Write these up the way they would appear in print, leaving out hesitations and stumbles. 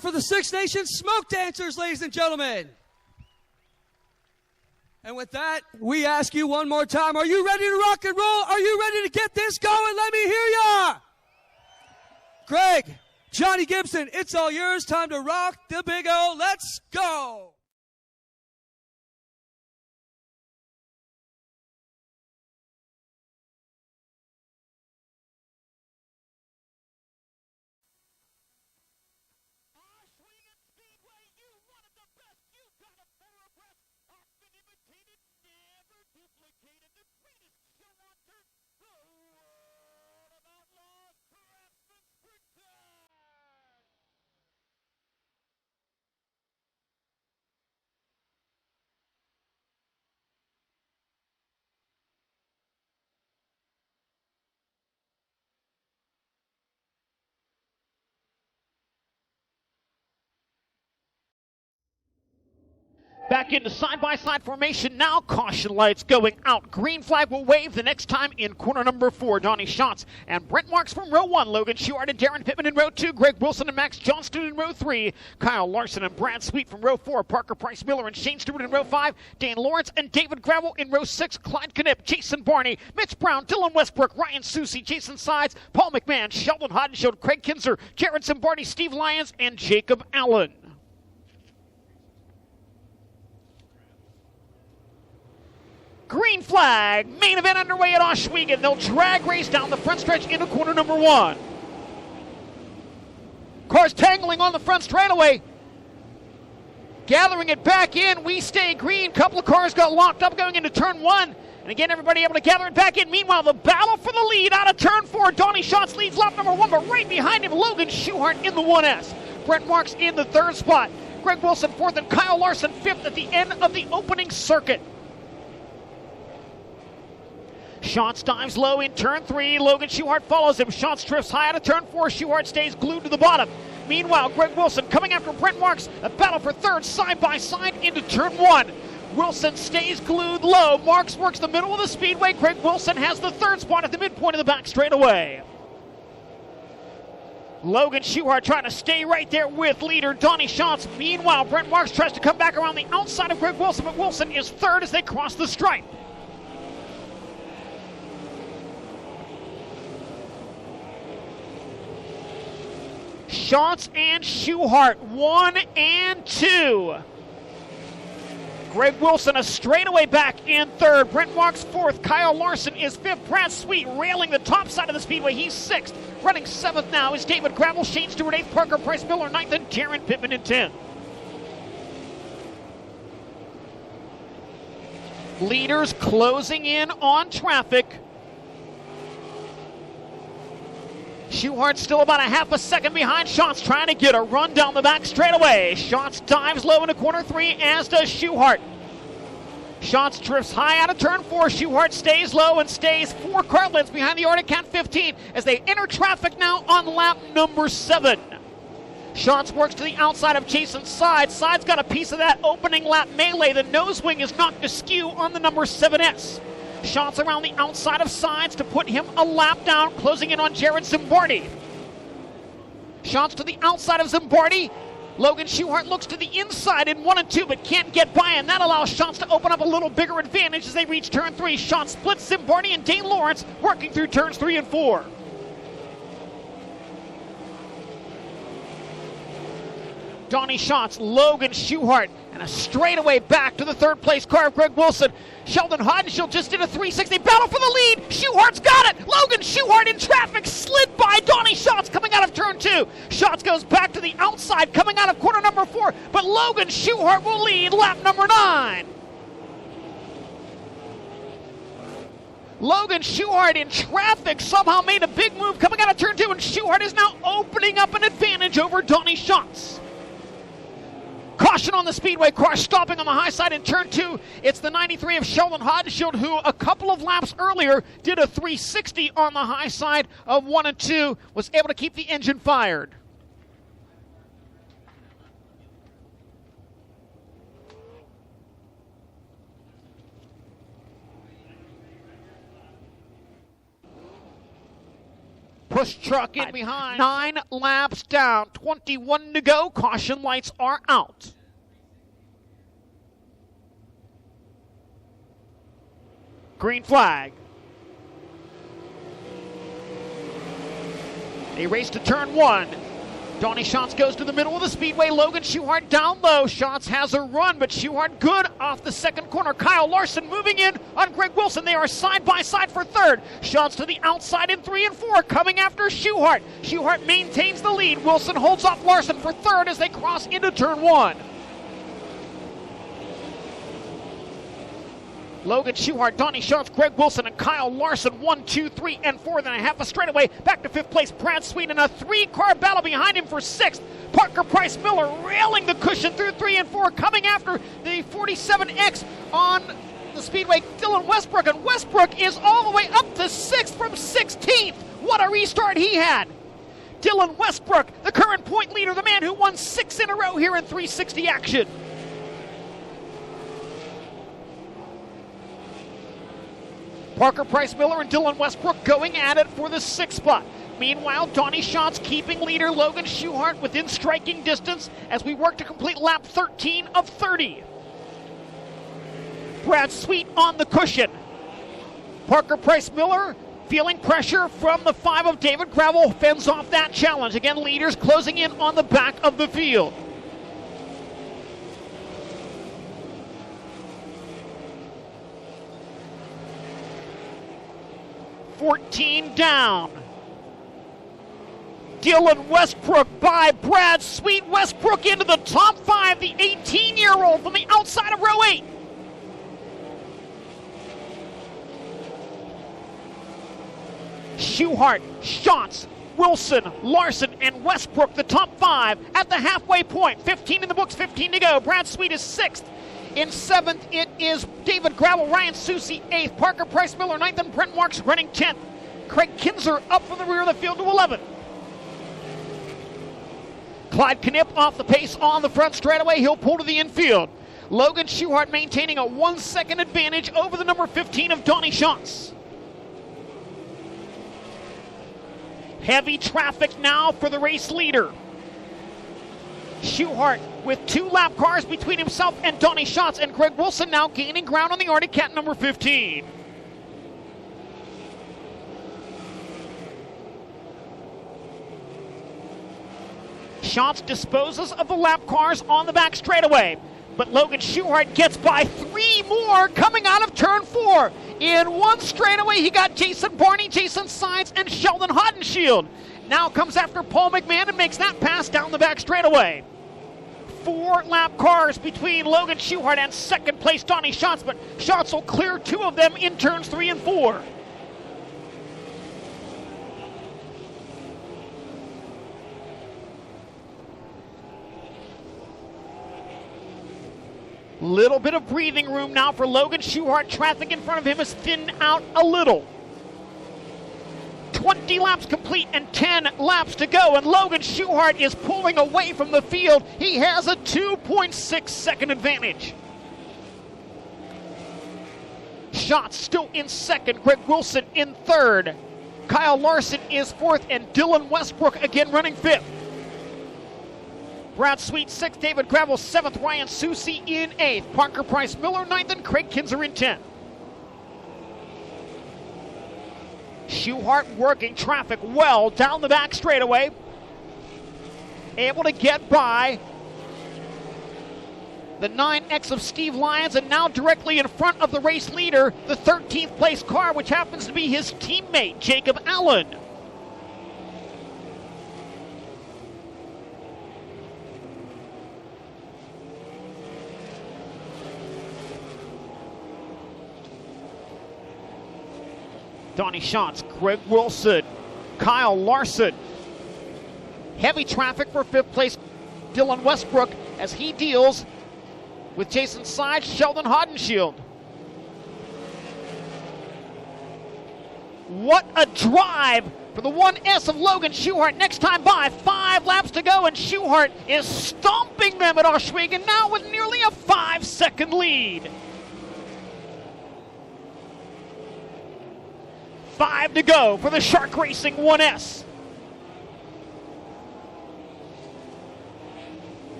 up for the Six Nation Smoke Dancers, ladies and gentlemen. And with that, we ask you one more time, are you ready to rock and roll? Are you ready to get this going? Let me hear ya! Greg, Johnny Gibson, it's all yours. Time to rock the Big O. Let's go! Ohsweken Speedway, you wanted the best, you got it for a breath. Often imitated, never duplicated. The greatest show on turf, the world of Outlaws, Craftsman Sprinters. Back into side-by-side formation now. Caution lights going out. Green flag will wave the next time in corner number 4. Donnie Schatz and Brent Marks from row 1. Logan Schuchart and Darren Pittman in row 2. Greg Wilson and Max Johnston in row 3. Kyle Larson and Brad Sweet from row 4. Parker Price Miller and Shane Stewart in row 5. Dane Lawrence and David Gravel in row 6. Clyde Knipp, Jason Barney, Mitch Brown, Dylan Westbrook, Ryan Susie, Jason Sides, Paul McMahon, Sheldon Hodenshield, Craig Kinzer, Jared Zimbardi, Steve Lyons, and Jacob Allen. Green flag, main event underway at Ohsweken. They'll drag race down the front stretch into corner number 1. Cars tangling on the front straightaway. Gathering it back in, we stay green. Couple of cars got locked up going into turn 1. And again, everybody able to gather it back in. Meanwhile, the battle for the lead out of turn 4. Donnie Schatz leads lap number 1, but right behind him, Logan Schuchart in the 1S. Brent Marks in the 3rd spot. Greg Wilson 4th and Kyle Larson 5th at the end of the opening circuit. Schatz dives low in turn 3. Logan Schuchart follows him. Schatz drifts high out of turn 4. Schuchart stays glued to the bottom. Meanwhile, Greg Wilson coming after Brent Marks. A battle for 3rd side by side into turn 1. Wilson stays glued low. Marks works the middle of the speedway. Greg Wilson has the 3rd spot at the midpoint of the back straightaway. Logan Schuchart trying to stay right there with leader Donnie Schatz. Meanwhile, Brent Marks tries to come back around the outside of Greg Wilson, but Wilson is 3rd as they cross the stripe. Schatz and Schuchart, 1 and 2. Greg Wilson a straightaway back in 3rd. Brent Marks 4th. Kyle Larson is 5th. Brad Sweet railing the top side of the speedway. He's 6th. Running 7th now is David Gravel. Shane Stewart 8th. Parker Price Miller 9th. And Darren Pittman in 10th. Leaders closing in on traffic. Schuchart still about a half a second behind. Schatz trying to get a run down the back straightaway. Schatz dives low into corner 3, as does Schuchart. Schatz drifts high out of turn 4. Schuchart stays low and stays 4 car lengths behind the Arctic Cat 15 as they enter traffic now on lap number 7. Schatz works to the outside of Jason's side. Side's got a piece of that opening lap melee. The nose wing is knocked askew on the number 7S. Schatz around the outside of Sides to put him a lap down, closing in on Jared Zimbardi. Schatz to the outside of Zimbardi. Logan Schuchart looks to the inside in 1 and 2, but can't get by, and that allows Schatz to open up a little bigger advantage as they reach turn 3. Schatz splits Zimbardi and Dane Lawrence working through turns 3 and 4. Donnie Schatz, Logan Schuchart, and a straightaway back to the 3rd place car of Greg Wilson. Sheldon Hodenshield just did a 360 battle for the lead. Schuchart's got it. Logan Schuchart in traffic slid by Donnie Schatz coming out of turn 2. Schatz goes back to the outside coming out of corner number 4, but Logan Schuchart will lead lap number 9. Logan Schuchart in traffic somehow made a big move coming out of turn 2, and Schuchart is now opening up an advantage over Donnie Schatz. Caution on the speedway, car stopping on the high side in turn 2. It's the 93 of Sheldon Hodenshield, who a couple of laps earlier did a 360 on the high side of 1 and 2, was able to keep the engine fired. push truck in behind. 9 laps down, 21 to go. Caution lights are out. Green flag. They race to turn 1. Donnie Schatz goes to the middle of the speedway. Logan Schuchart down low. Schatz has a run, but Schuchart good off the second corner. Kyle Larson moving in on Greg Wilson. They are side by side for third. Schatz to the outside in 3 and 4, coming after Schuchart. Schuchart maintains the lead. Wilson holds off Larson for third as they cross into turn 1. Logan Schuchart, Donnie Schatz, Greg Wilson, and Kyle Larson, 1, 2, 3, and 4. Then a half a straightaway. Back to 5th place, Brad Sweet, and a 3-car battle behind him for 6th. Parker Price Miller railing the cushion through 3 and 4, coming after the 47X on the speedway, Dylan Westbrook. And Westbrook is all the way up to 6th from 16th. What a restart he had. Dylan Westbrook, the current point leader, the man who won 6 in a row here in 360 action. Parker Price Miller and Dylan Westbrook going at it for the 6th spot. Meanwhile, Donnie Schatz keeping leader Logan Schuchart within striking distance as we work to complete lap 13 of 30. Brad Sweet on the cushion. Parker Price Miller feeling pressure from the 5 of David Gravel, fends off that challenge. Again, leaders closing in on the back of the field. $14 down. Dylan Westbrook by Brad Sweet. Westbrook into the top 5, the 18-year-old from the outside of row 8. Schuchart, Schatz, Wilson, Larson, and Westbrook, the top 5 at the halfway point. 15 in the books, 15 to go. Brad Sweet is 6th. In 7th, it is David Gravel, Ryan Susi 8th, Parker Price Miller 9th, and Brent Marks running 10th. Craig Kinzer up from the rear of the field to 11th. Clyde Knipp off the pace on the front straightaway. He'll pull to the infield. Logan Schuchart maintaining a 1-second advantage over the number 15 of Donnie Schatz. Heavy traffic now for the race leader. Schuchart with 2 lap cars between himself and Donnie Schatz, and Greg Wilson now gaining ground on the Arctic Cat number 15. Schatz disposes of the lap cars on the back straightaway, but Logan Schuchart gets by 3 more coming out of turn 4. In one straightaway, he got Jason Barney, Jason Sides, and Sheldon Haudenschild. Now comes after Paul McMahon and makes that pass down the back straightaway. 4 lap cars between Logan Schuchart and 2nd place Donnie Schatz, but Schatz will clear 2 of them in turns 3 and 4. Little bit of breathing room now for Logan Schuchart. Traffic in front of him is thinned out a little. 20 laps complete and 10 laps to go, and Logan Schuchart is pulling away from the field. He has a 2.6-second advantage. Schatz still in 2nd, Greg Wilson in 3rd. Kyle Larson is 4th, and Dylan Westbrook again running 5th. Brad Sweet 6th, David Gravel 7th, Ryan Susi in 8th, Parker Price Miller 9th, and Craig Kinzer in 10th. Schuchart working traffic well down the back straightaway. Able to get by the 9X of Steve Lyons, and now directly in front of the race leader, the 13th place car, which happens to be his teammate, Jacob Allen. Donnie Schatz, Greg Wilson, Kyle Larson. Heavy traffic for 5th place Dylan Westbrook as he deals with Jason Sides, Sheldon Haudenschild. What a drive for the 1S of Logan Schuchart. Next time by, 5 laps to go, and Schuchart is stomping them at Ohsweken now with nearly a 5-second lead. 5 to go for the Shark Racing 1S.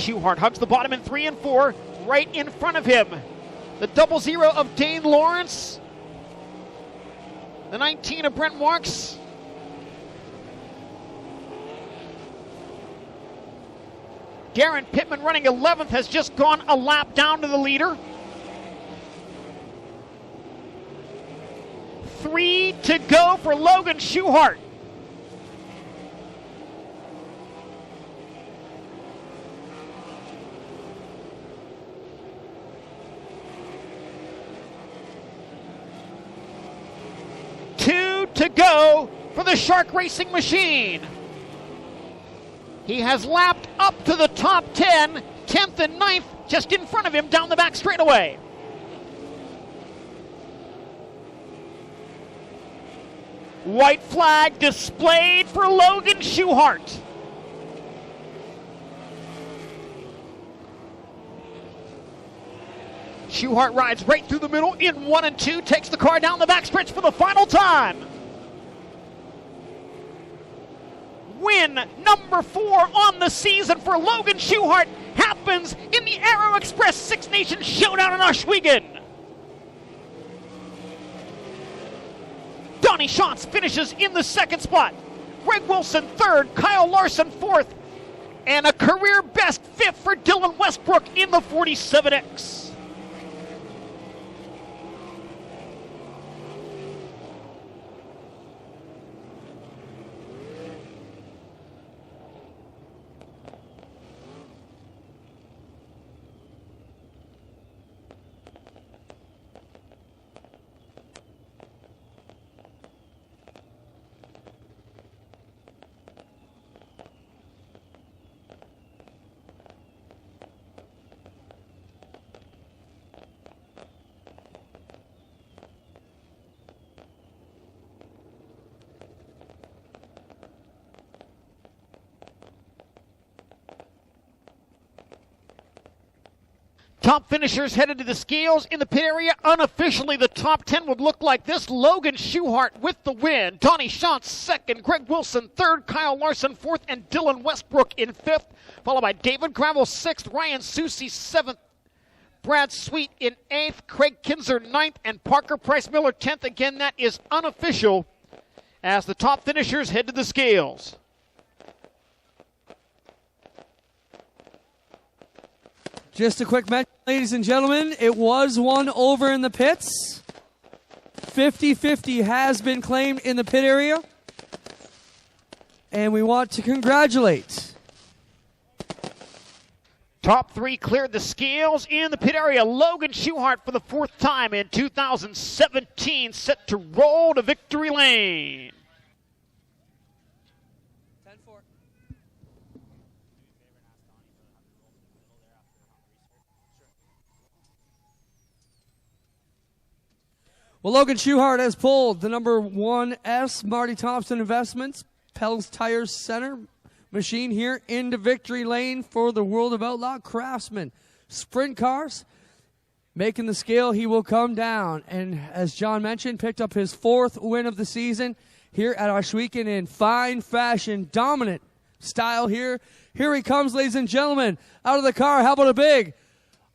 Schuchart hugs the bottom in 3 and 4. Right in front of him, the 00 of Dane Lawrence, the 19 of Brent Marks. Garen Pittman running 11th has just gone a lap down to the leader. 3 to go for Logan Schuchart. To go for the Shark Racing Machine. He has lapped up to the top 10, 10th and 9th, just in front of him down the back straightaway. White flag displayed for Logan Schuchart. Schuchart rides right through the middle in 1 and 2, takes the car down the backstretch for the final time. Win number 4 on the season for Logan Schuchart happens in the Aero Express Six Nation Showdown in Ohsweken. Donnie Schatz finishes in the 2nd spot. Greg Wilson 3rd, Kyle Larson 4th, and a career best 5th for Dylan Westbrook in the 47X. Top finishers headed to the scales in the pit area. Unofficially, the top 10 would look like this. Logan Schuchart with the win. Donnie Schatz 2nd. Greg Wilson 3rd. Kyle Larson 4th. And Dylan Westbrook in 5th. Followed by David Gravel 6th. Ryan Susi 7th. Brad Sweet in 8th. Craig Kinzer 9th. And Parker Price Miller 10th. Again, that is unofficial as the top finishers head to the scales. Just a quick mention, ladies and gentlemen, it was one over in the pits. 50-50 has been claimed in the pit area. And we want to congratulate. Top 3 cleared the scales in the pit area. Logan Schuchart for the 4th time in 2017 set to roll to victory lane. Well, Logan Schuchart has pulled the number 1S Marty Thompson Investments Pels Tires Center machine here into victory lane for the World of Outlaw Craftsman Sprint Cars. Making the scale, he will come down. And as John mentioned, picked up his 4th win of the season here at Ohsweken in fine fashion, dominant style here. Here he comes, ladies and gentlemen, out of the car. How about a big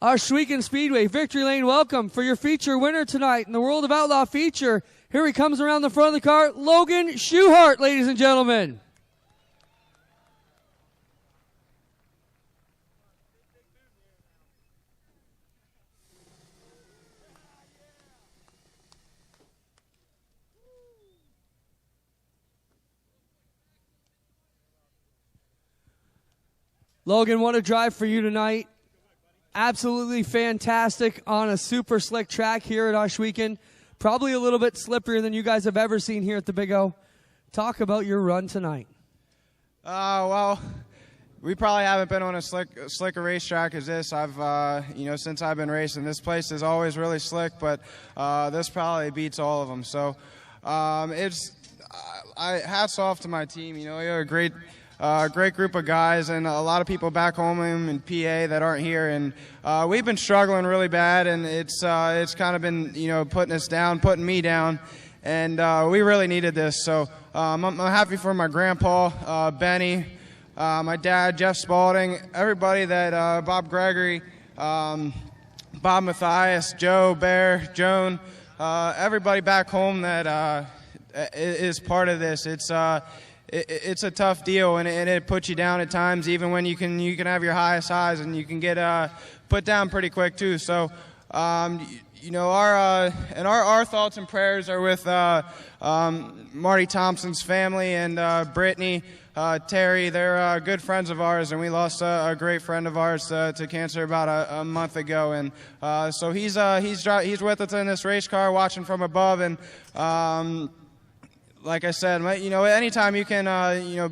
Ohsweken Speedway victory lane welcome for your feature winner tonight in the World of Outlaw feature. Here he comes around the front of the car, Logan Schuchart, ladies and gentlemen. Logan, what a drive for you tonight. Absolutely fantastic on a super slick track here at Ohsweken. Probably a little bit slipperier than you guys have ever seen here at the Big O. Talk about your run tonight. Well, we probably haven't been on a slicker racetrack as this. Since I've been racing, this place is always really slick, but this probably beats all of them. So hats off to my team. You're a great group of guys and a lot of people back home in PA that aren't here, and we've been struggling really bad, and it's kind of been putting me down, and we really needed this. So I'm happy for my grandpa Benny, my dad, Jeff Spalding, everybody that Bob Gregory, Bob Mathias, Joe, Bear, Joan, everybody back home that is part of this. It's a tough deal, and it puts you down at times, even when you can have your highest highs, and you can get put down pretty quick too. So, you know, our thoughts and prayers are with Marty Thompson's family and Brittany, Terry. They're good friends of ours, and we lost a great friend of ours to cancer about a month ago. And so he's with us in this race car, watching from above. And like I said, you know, anytime you can, you know,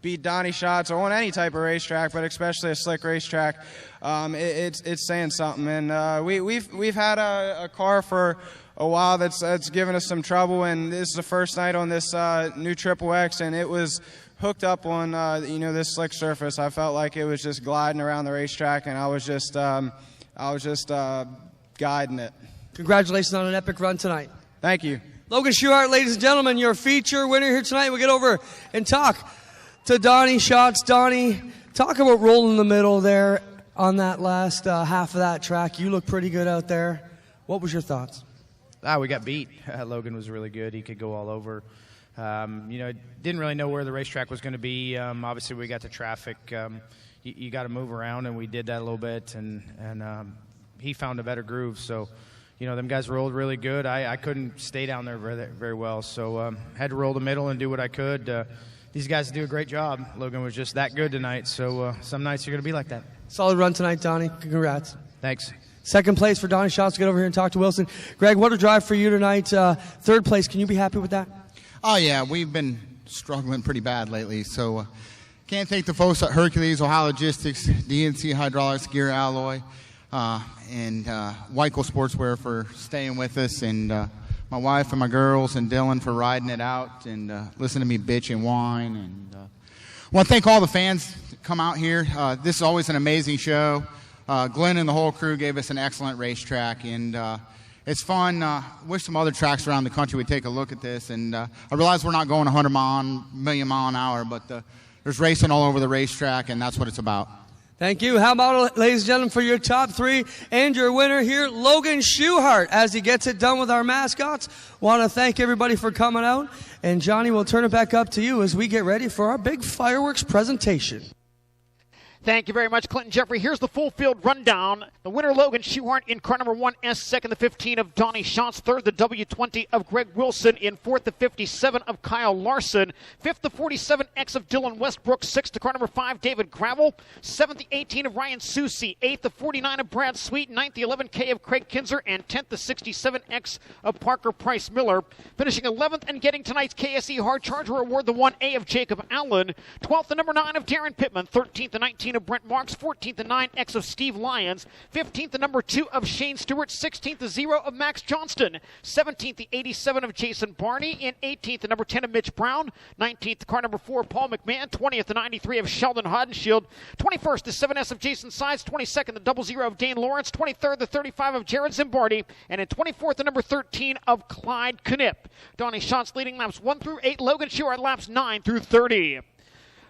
beat Donnie Schatz on any type of racetrack, but especially a slick racetrack, it's saying something. And we've had a car for a while that's given us some trouble, and this is the first night on this new Triple X, and it was hooked up on you know, this slick surface. I felt like it was just gliding around the racetrack, and I was just guiding it. Congratulations on an epic run tonight. Thank you. Logan Schuchart, ladies and gentlemen, your feature winner here tonight. We'll get over and talk to Donnie Schatz. Donnie, talk about rolling in the middle there on that last half of that track. You look pretty good out there. What was your thoughts? We got beat. Logan was really good. He could go all over. You know, didn't really know where the racetrack was going to be. Obviously, we got the traffic. You got to move around, and we did that a little bit. And he found a better groove. So, you know, them guys rolled really good. I couldn't stay down there very well, so had to roll the middle and do what I could. These guys do a great job. Logan was just that good tonight, so some nights you're going to be like that. Solid run tonight, Donnie. Congrats. Thanks. Second place for Donnie Schatz. Get over here and talk to Wilson. Greg, what a drive for you tonight. Third place. Can you be happy with that? Oh, yeah. We've been struggling pretty bad lately, so can't thank the folks at Hercules, Ohio Logistics, DNC Hydraulics, Gear Alloy, and Weichel Sportswear for staying with us, and my wife and my girls and Dylan for riding it out and listening to me bitch and whine. And I want to thank all the fans that come out here. This is always an amazing show. Glenn and the whole crew gave us an excellent racetrack, and it's fun. Wish some other tracks around the country would take a look at this. And I realize we're not going 100 million mile an hour, but there's racing all over the racetrack, and that's what it's about. Thank you. How about, ladies and gentlemen, for your top three and your winner here, Logan Schuchart, as he gets it done with our mascots. Want to thank everybody for coming out. And, Johnny, we'll turn it back up to you as we get ready for our big fireworks presentation. Thank you very much, Clinton Jeffrey. Here's the full field rundown. The winner, Logan Schuchart, in car number 1S. Second, the 15 of Donnie Schatz. Third, the W20 of Greg Wilson. In fourth, the 57 of Kyle Larson. Fifth, the 47X of Dylan Westbrook. Sixth, the car number 5, David Gravel. Seventh, the 18 of Ryan Susi. Eighth, the 49 of Brad Sweet. Ninth, the 11K of Craig Kinzer. And 10th, the 67X of Parker Price Miller. Finishing 11th and getting tonight's KSE Hard Charger Award, the 1A of Jacob Allen. 12th, the number 9 of Darren Pittman. 13th, the 19 of Brent Marks. 14th, the 9X of Steve Lyons. 15th, the number 2 of Shane Stewart. 16th, the 0 of Max Johnston. 17th, the 87 of Jason Barney. And 18th, the number 10 of Mitch Brown. 19th, the car number 4 of Paul McMahon. 20th, the 93 of Sheldon Hodenshield. 21st, the 7S of Jason Sides. 22nd, the 00 of Dane Lawrence. 23rd, the 35 of Jared Zimbardi. And in 24th, the number 13 of Clyde Knipp. Donnie Schatz leading laps 1 through 8. Logan Schuchart laps 9 through 30.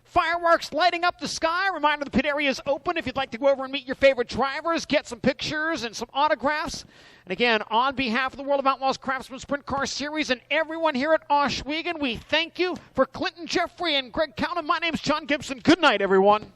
Fireworks lighting up the sky. Reminder, the pit area is open if you'd like to go over and meet your favorite drivers, get some pictures and some autographs. And again, on behalf of the World of Outlaws Craftsman Sprint Car Series and everyone here at Ohsweken, we thank you. For Clinton Jeffrey and Greg Cowan, my name's John Gibson. Good night, everyone.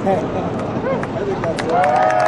I think that's right.